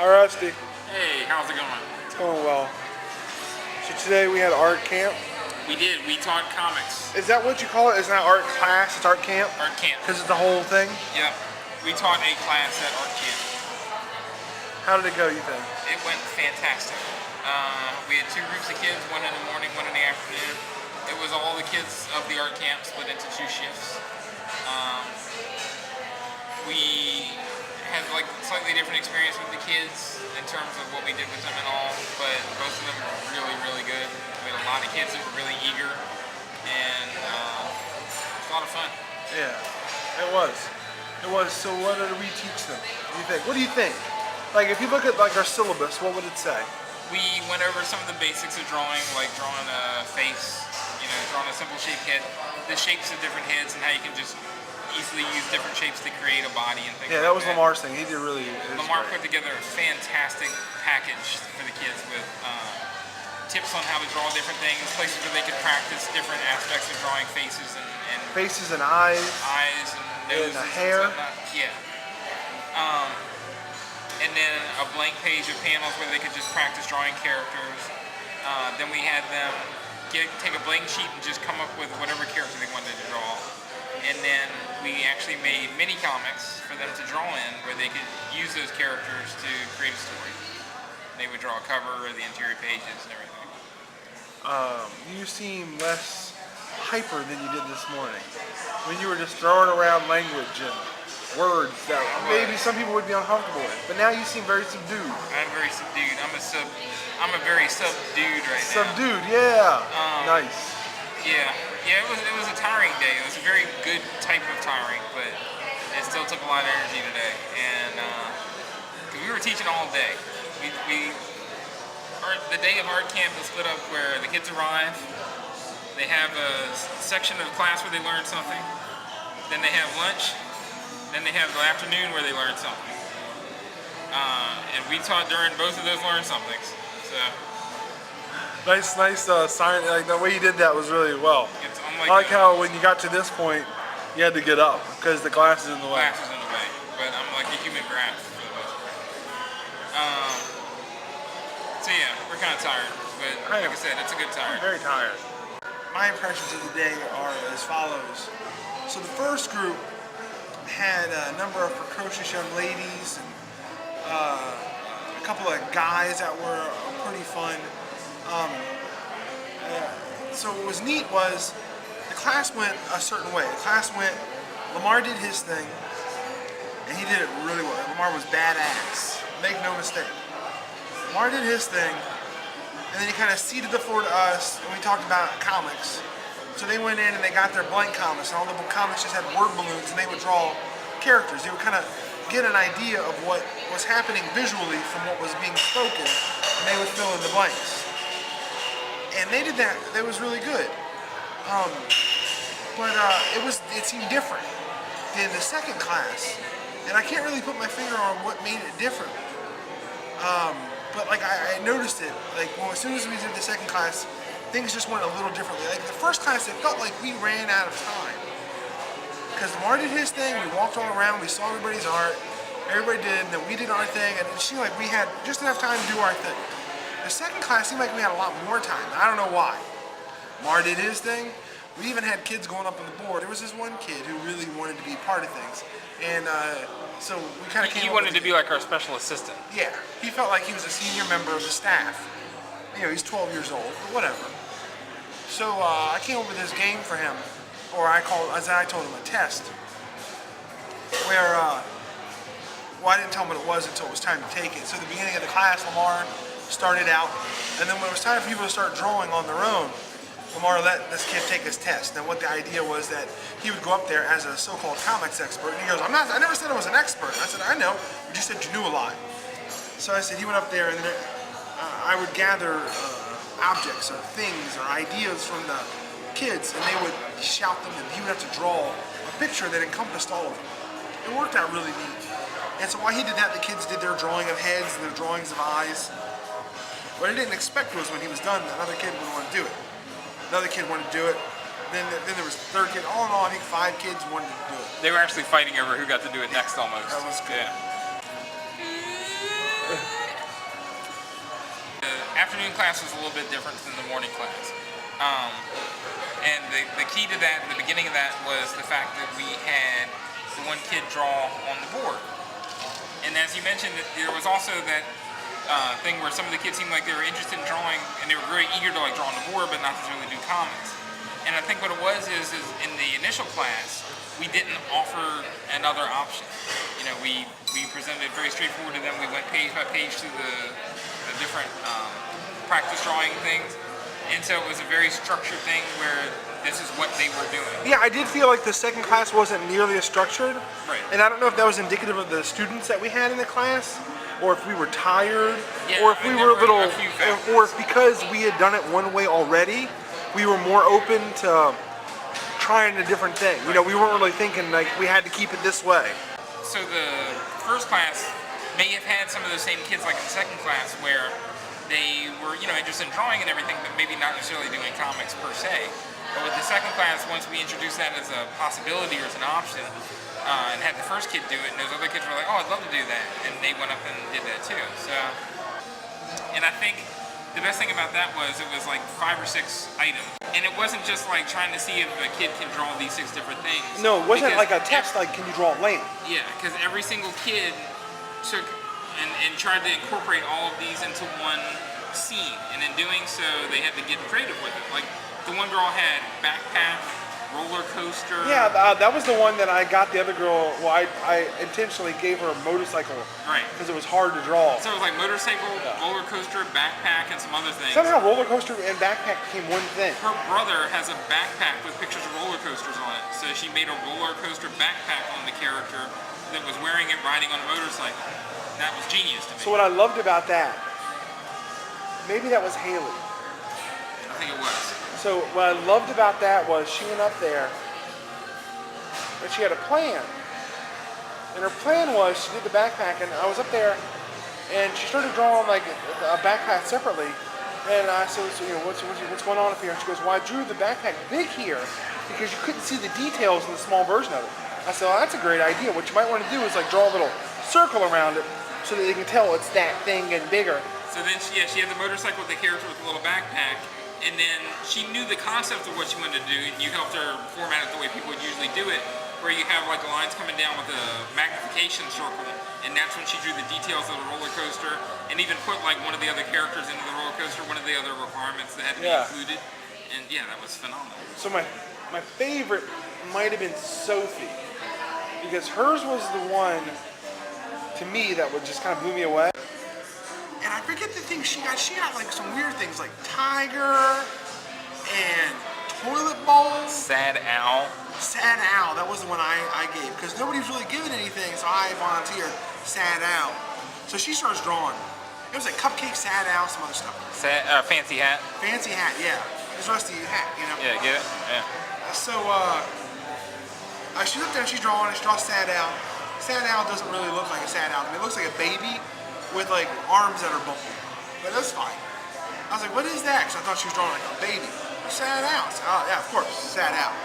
Hi, Rusty. Hey, how's it going? It's going well. So today we had art camp. We did. We taught comics. Is that what you call it? It's not art class, it's art camp? Art camp. Because it's the whole thing? Yep. We taught a class at art camp. How did it go, you think? It went fantastic. We had two groups of kids, one in the morning, one in the afternoon. It was all the kids of the art camp split into two shifts. We had like slightly different experience with the kids in terms of what we did with them and all, but both of them were really, really good. We had a lot of kids that were really eager, and it was a lot of fun. Yeah, it was. It was. So what did we teach them? What do you think? Like, if you look at like our syllabus, what would it say? We went over some of the basics of drawing, like drawing a face, drawing a simple shaped head, the shapes of different heads, and how you can just easily use different shapes to create a body and things like that. Yeah, that was Lamar's thing. He did really. Lamar put together a fantastic package for the kids with tips on how to draw different things, places where they could practice different aspects of drawing faces and faces and eyes and noses and hair. Yeah. And then a blank page of panels where they could just practice drawing characters. Then we had them take a blank sheet and just come up with whatever character they wanted to draw. And then we actually made mini comics for them to draw in where they could use those characters to create a story. They would draw a cover or the interior pages and everything. You seem less hyper than you did this morning. When you were just throwing around language and words that maybe some people would be uncomfortable with. But now you seem very subdued. I'm very subdued. I'm a very subdued right now. Subdued, yeah. Nice. Yeah, it was a tiring day. It was a very good type of tiring, but it still took a lot of energy today. And cause we were teaching all day. The day of art camp is split up where the kids arrive. They have a section of class where they learn something. Then they have lunch. Then they have the afternoon where they learn something. And we taught during both of those learn somethings. So. Nice sign. Like the way you did that was really well. I like how when you got to this point, you had to get up because the glass is in the way. Glass is in the way, but I'm like a human grasp for the most part. So yeah, we're kind of tired, but like I said, it's a good tired. I'm very tired. My impressions of the day are as follows. So the first group had a number of precocious young ladies and a couple of guys that were pretty fun. So what was neat was the class went a certain way. The class went, Lamar did his thing, and he did it really well. Lamar was badass, make no mistake. Lamar did his thing, and then he kind of ceded the floor to us, and we talked about comics. So they went in and they got their blank comics, and all the comics just had word balloons, and they would draw characters. They would kind of get an idea of what was happening visually from what was being spoken, and they would fill in the blanks. And they did that. That was really good. But it seemed different than the second class, and I can't really put my finger on what made it different. But like I noticed it. Like as soon as we did the second class, things just went a little differently. Like the first class, it felt like we ran out of time because Lamar did his thing. We walked all around. We saw everybody's art. Everybody did, and then we did our thing, and it seemed like we had just enough time to do our thing. The second class seemed like we had a lot more time. I don't know why. Mar did his thing. We even had kids going up on the board. There was this one kid who really wanted to be part of things. And so we kind of came He wanted to be like our special assistant. Yeah. He felt like he was a senior member of the staff. He's 12 years old, but whatever. So I came up with this game for him, or I told him, a test, where, I didn't tell him what it was until it was time to take it. So at the beginning of the class, Lamar started out, and then when it was time for people to start drawing on their own, Lamar let this kid take his test. And what the idea was that he would go up there as a so-called comics expert, and he goes, I never said I was an expert. And I said, I know, but you said you knew a lot. So I said, he went up there, and then I would gather objects or things or ideas from the kids, and they would shout them, and he would have to draw a picture that encompassed all of them. It worked out really neat. And so while he did that, the kids did their drawing of heads and their drawings of eyes. What I didn't expect was when he was done, another kid would want to do it. Another kid wanted to do it. Then there was a third kid. All in all, I think 5 kids wanted to do it. They were actually fighting over who got to do it next almost. That was good. Yeah. The afternoon class was a little bit different than the morning class. Um, and the key to that, the beginning of that, was the fact that we had the one kid draw on the board. And as you mentioned, there was also that thing where some of the kids seemed like they were interested in drawing, and they were very eager to like draw on the board, but not to really do comics. And I think what it was is in the initial class, we didn't offer another option. You know, we presented it very straightforward to them. We went page by page through the different practice drawing things. And so it was a very structured thing where this is what they were doing. Yeah, I did feel like the second class wasn't nearly as structured. Right. And I don't know if that was indicative of the students that we had in the class, or if we were tired, Yeah, or if we were a little, a few factors. or if because we had done it one way already, we were more open to trying a different thing. You know, we weren't really thinking like we had to keep it this way. So the first class may have had some of those same kids like in the second class where they were, you know, interested in drawing and everything, but maybe not necessarily doing comics per se. But with the second class, once we introduced that as a possibility or as an option, and had the first kid do it, and those other kids were like, oh, I'd love to do that, and they went up and did that too. So, and I think the best thing about that was it was like 5 or 6 items, and it wasn't just like trying to see if a kid can draw these 6 different things. No, it wasn't Because like a test like, can you draw land? Yeah, because every single kid took and tried to incorporate all of these into one scene, and in doing so, they had to get creative with it. Like the one girl had backpack, roller coaster. Yeah, that was the one that I got the other girl. Well, I intentionally gave her a motorcycle, Right. because it was hard to draw. So it was like motorcycle, roller coaster, backpack, and some other things. Somehow roller coaster and backpack became one thing. Her brother has a backpack with pictures of roller coasters on it, so she made a roller coaster backpack on the character that was wearing it riding on a motorcycle. That was genius to me. So what I loved about that, maybe that was Haley. I think it was. So what I loved about that was she went up there and she had a plan. And her plan was she did the backpack, and I was up there and she started drawing like a backpack separately. And I said, so, you know, what's going on up here? And she goes, well, I drew the backpack big here because you couldn't see the details in the small version of it. I said, well, that's a great idea. What you might want to do is like draw a little circle around it so that they can tell it's that thing and bigger. So then she had the motorcycle with the character with the little backpack, and then she knew the concept of what she wanted to do, and you helped her format it the way people would usually do it, where you have like the lines coming down with a magnification circle, and that's when she drew the details of the roller coaster, and even put like one of the other characters into the roller coaster, one of the other requirements that had to be included, and yeah, that was phenomenal. So my favorite might have been Sophie, because hers was the one, to me, that would just kind of blew me away. And I forget the things she got. She got like some weird things like tiger and toilet bowl. Sad owl. Sad owl, that was the one I gave, because nobody's really given anything, so I volunteered sad owl. So she starts drawing. It was like cupcake, sad owl, some other stuff. Fancy hat. Fancy hat, yeah. It's Rusty hat, you know. Yeah, get it? Yeah. So she's up there and she's drawing, and she draws sad owl. Sad owl doesn't really look like a sad owl. I mean, it looks like a baby with like arms that are bumping, but that's fine. I was like, what is that? Because I thought she was drawing like a baby. Sad owl. So, oh yeah, of course, sad owl.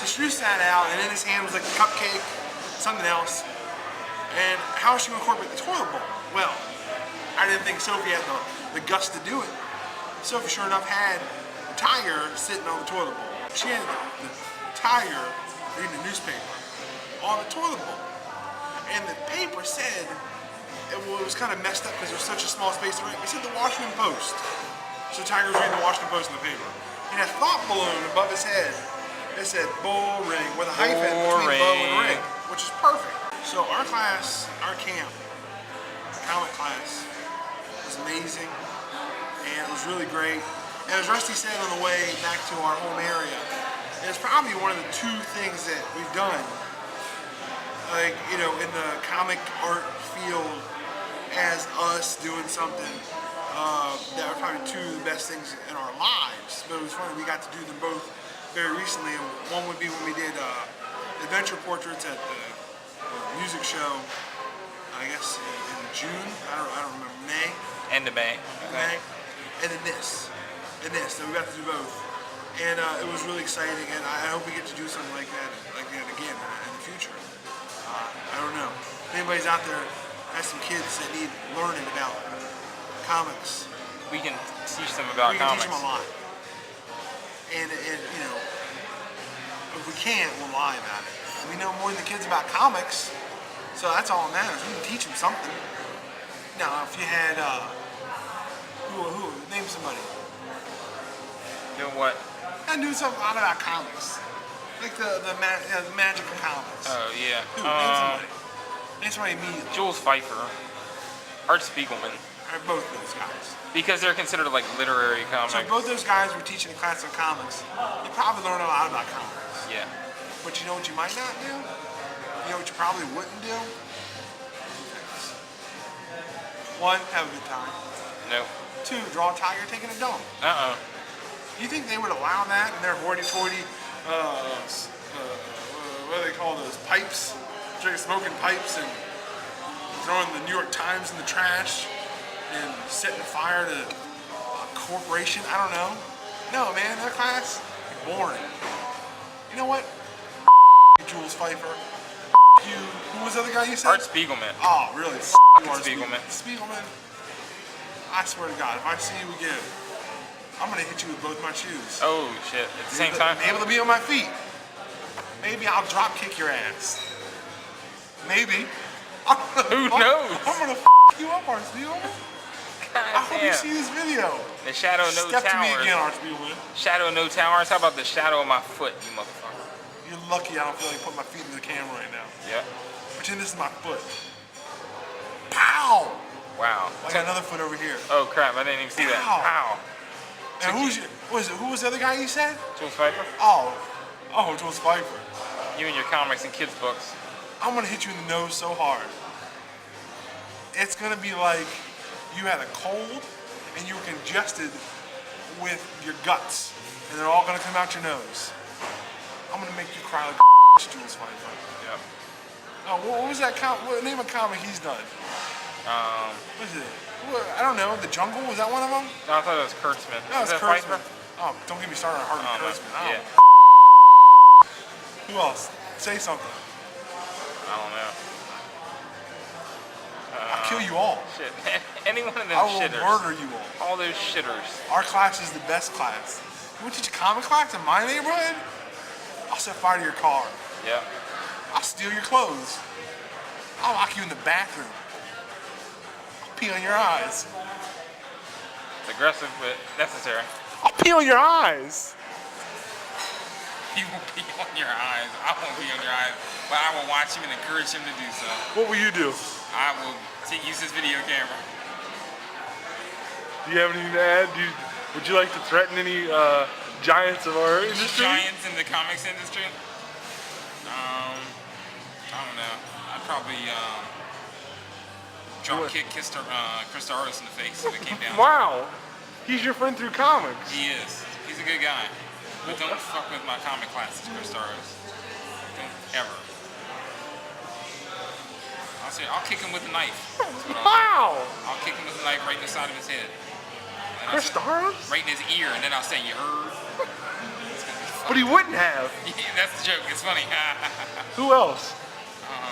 So she drew sad owl, and in his hand was like a cupcake, something else. And how is she going to incorporate the toilet bowl? Well, I didn't think Sophie had the guts to do it. Sophie, sure enough, had a tiger sitting on the toilet bowl. She had the tiger reading the newspaper on the toilet bowl. And the paper said, it was kind of messed up because there was such a small space to write. It said the Washington Post. So Tiger was reading the Washington Post in the paper. And a thought balloon above his head, it said bull ring with a hyphen between bow and ring, which is perfect. So our class, our camp, comic class, was amazing. And it was really great. And as Rusty said on the way back to our home area, it's probably one of the 2 things that we've done, like, you know, in the comic art field, as us doing something that were probably 2 of the best things in our lives. But it was funny, we got to do them both very recently. And one would be when we did adventure portraits at the music show, I guess in June. I don't remember, May. End of May. May. And then this. So we got to do both. And it was really exciting, and I hope we get to do something like that again in the future. I don't know. If anybody's out there has some kids that need learning about comics, we can teach them about We can comics. teach them a lot. And you know, if we can't, we'll lie about it. We know more than the kids about comics, so that's all that matters. We can teach them something. Now, if you had, who, name somebody. You know what? I knew something a lot about comics. Like the magical comics. Oh yeah. Who, name somebody. Name somebody immediately. Jules Pfeiffer, Art Spiegelman, Or both those guys. because they're considered like literary comics. So both those guys were teaching a class of comics. You probably learn a lot about comics. Yeah. But you know what you might not do? You know what you probably wouldn't do? One, have a good time. No. Two, draw a tiger taking a dump. You think they would allow that in their hoity-toity, what do they call those, pipes? Drinking smoking pipes and throwing the New York Times in the trash and setting fire to a corporation? I don't know. No, man, that class, boring. You know what? You, Jules Pfeiffer. You, who was the other guy you said? Art Spiegelman. Oh, really? You are Spiegelman. Spiegelman. I swear to God, if I see you again, I'm gonna hit you with both my shoes. Oh shit! At the same time. Be able to be on my feet. Maybe I'll drop kick your ass. Maybe. Who knows? I'm gonna you up, Art Spiegelman. I hope you see this video. The shadow of no Step to me towers. again, Art Spiegelman. Shadow of no towers. How about the shadow of my foot, you motherfucker? You're lucky I don't feel like putting my feet in the camera right now. Yeah. Pretend this is my foot. Pow! Wow. I got another foot over here. Oh crap! I didn't even see that. Ow. How? And who was the other guy you said? Jules Pfeiffer. Oh, Jules Pfeiffer. You and your comics and kids books. I'm gonna hit you in the nose so hard. It's gonna be like you had a cold and you were congested with your guts, and they're all gonna come out your nose. I'm gonna make you cry like Jules Pfeiffer. Yeah. Oh, what was that? What name of comic he's done? What is it? I don't know. The Jungle, was that one of them? No, I thought it was Kurtzman. No, Is it's that Kurtzman. Pfeiffer? Oh, don't get me started on Harvey Kurtzman. Oh. Yeah. Who else? Say something. I don't know. I'll kill you all. Shit. Any one of them I will shitters. murder you all. All those shitters. Our class is the best class. You want to teach a comic class in my neighborhood? I'll set fire to your car. Yeah. I'll steal your clothes. I'll lock you in the bathroom. I'll pee on your eyes. It's aggressive, but necessary. I'll pee on your eyes. He will pee on your eyes. I won't pee on your eyes, but I will watch him and encourage him to do so. What will you do? I will use this video camera. Do you have anything to add? Would you like to threaten any giants of our industry? Giants in the comics industry? I don't know. I'd probably drop kick Chris Starros in the face if it came down. Wow. He's your friend through comics. He is. He's a good guy. But don't fuck with my comic classes, Chris Starros. Don't ever. I'll kick him with a knife. Wow. I'll kick him with a knife right in the side of his head. And Chris Starros? right in his ear, and then I'll say, you heard? But he wouldn't have. Yeah, that's the joke. It's funny. Who else?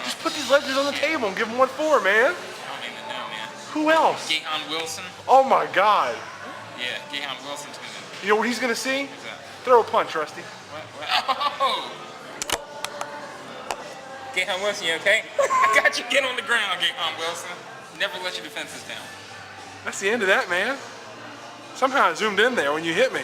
Just put these ledgers on the table and give him 1-4, man. I don't even know, man. Who else? Gahan Wilson? Oh my God. Yeah, Gahan Wilson's gonna. You know what he's gonna see? What's that? Throw a punch, Rusty. What? Oh! Gahan Wilson, you okay? I got you. Get on the ground, Gahan Wilson. Never let your defenses down. That's the end of that, man. Somehow I zoomed in there when you hit me.